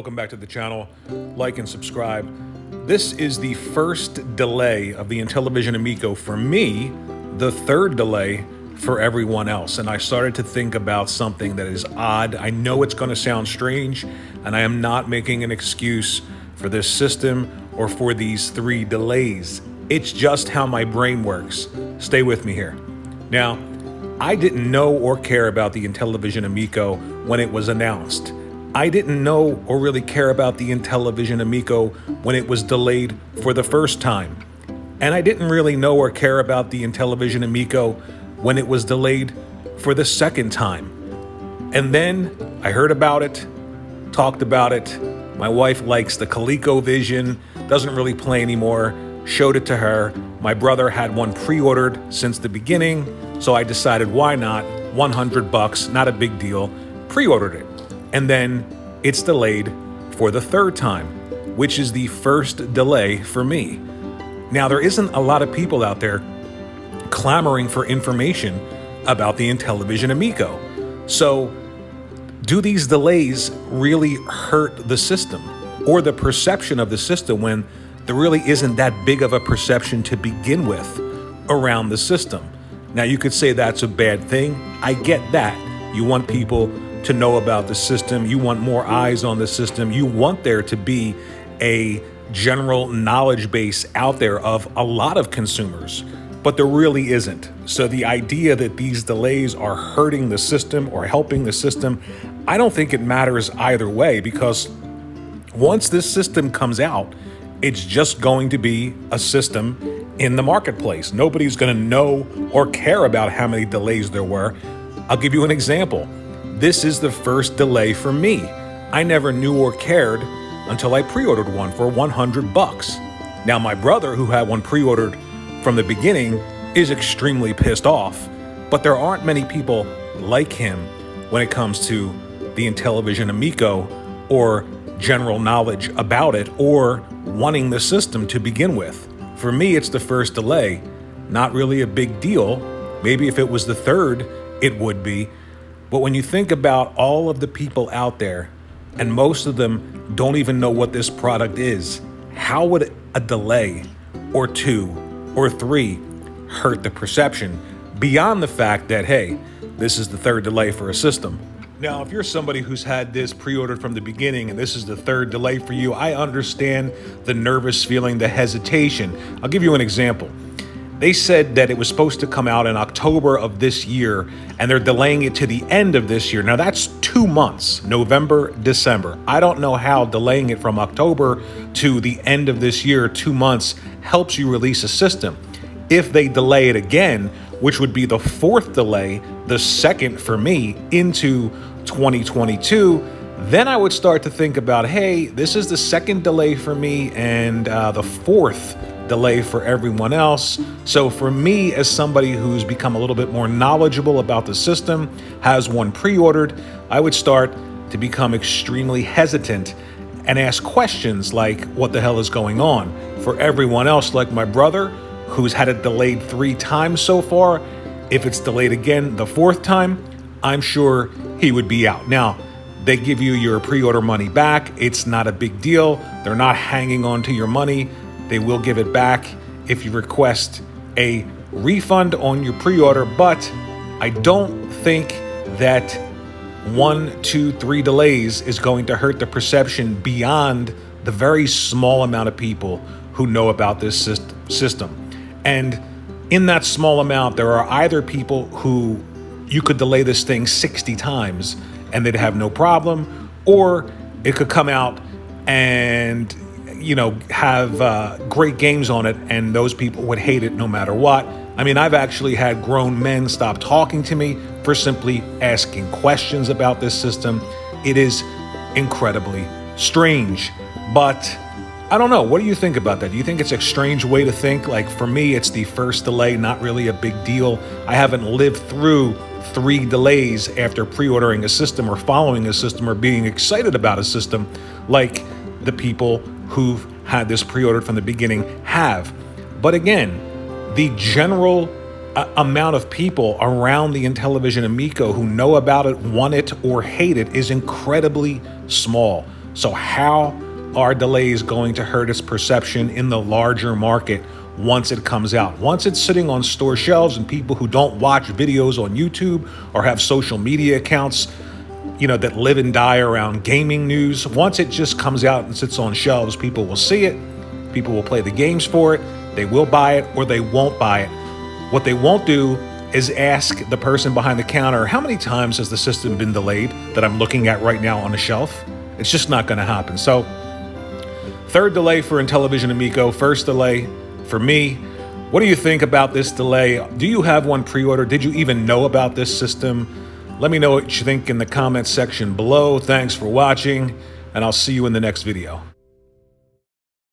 welcome back to the channel. Like and subscribe. This is the first delay of the Intellivision Amico for me, the third delay for everyone else. And I started to think about something that is odd. I know it's going to sound strange, and I am not making an excuse for this system or for these 3 delays. It's just how my brain works. Stay with me here. Now, I didn't know or care about the Intellivision Amico when it was announced. I didn't know or really care about the Intellivision Amico when it was delayed for the first time. And I didn't really know or care about the Intellivision Amico when it was delayed for the second time. And then I heard about it, talked about it. My wife likes the ColecoVision, doesn't really play anymore, showed it to her. My brother had one pre-ordered since the beginning, so I decided why not, $100, not a big deal, pre-ordered it. And then it's delayed for the third time, which is the first delay for me. Now, there isn't a lot of people out there clamoring for information about the Intellivision Amico. So do these delays really hurt the system or the perception of the system when there really isn't that big of a perception to begin with around the system? Now, you could say that's a bad thing. I get that. You want people to know about the system. You want more eyes on the system. You want there to be a general knowledge base out there of a lot of consumers, but there really isn't. So the idea that these delays are hurting the system or helping the system, I don't think it matters either way, because once this system comes out, it's just going to be a system in the marketplace. Nobody's going to know or care about how many delays there were. I'll give you an example. This is the first delay for me. I never knew or cared until I pre-ordered one for $100. Now, my brother, who had one pre-ordered from the beginning, is extremely pissed off, but there aren't many people like him when it comes to the Intellivision Amico or general knowledge about it or wanting the system to begin with. For me, it's the first delay. Not really a big deal. Maybe if it was the third, it would be. But when you think about all of the people out there, and most of them don't even know what this product is, how would a delay or 2 or 3 hurt the perception beyond the fact that, hey, this is the third delay for a system? Now, if you're somebody who's had this pre-ordered from the beginning and this is the third delay for you, I understand the nervous feeling, the hesitation. I'll give you an example. They said that it was supposed to come out in October of this year, and they're delaying it to the end of this year. Now, that's 2 months, November, December. I don't know how delaying it from October to the end of this year, 2 months, helps you release a system. If they delay it again, which would be the 4th delay, the second for me, into 2022, then I would start to think about, hey, this is the 2nd delay for me and the 4th delay for everyone else. So for me, as somebody who's become a little bit more knowledgeable about the system, has one pre-ordered, I would start to become extremely hesitant and ask questions like, what the hell is going on? For everyone else, like my brother, who's had it delayed 3 times so far, if it's delayed again the 4th time, I'm sure he would be out. Now, they give you your pre-order money back. It's not a big deal. They're not hanging on to your money. They will give it back if you request a refund on your pre-order, but I don't think that 1, 2, 3 delays is going to hurt the perception beyond the very small amount of people who know about this system. And in that small amount, there are either people who you could delay this thing 60 times and they'd have no problem, or it could come out and have great games on it, and those people would hate it no matter what. I mean, I've actually had grown men stop talking to me for simply asking questions about this system. It is incredibly strange, but I don't know. What do you think about that? Do you think it's a strange way to think? Like, for me, it's the first delay, not really a big deal. I haven't lived through 3 delays after pre-ordering a system or following a system or being excited about a system like the people who've had this pre-ordered from the beginning have. But again, the general amount of people around the Intellivision Amico who know about it, want it, or hate it is incredibly small. So how are delays going to hurt its perception in the larger market once it comes out? Once it's sitting on store shelves and people who don't watch videos on YouTube or have social media accounts, that live and die around gaming news, once it just comes out and sits on shelves, people will see it, people will play the games for it, they will buy it or they won't buy it. What they won't do is ask the person behind the counter, how many times has the system been delayed that I'm looking at right now on the shelf? It's just not going to happen. So, third delay for Intellivision Amico, first delay for me. What do you think about this delay? Do you have one pre-order? Did you even know about this system? Let me know what you think in the comments section below. Thanks for watching, and I'll see you in the next video.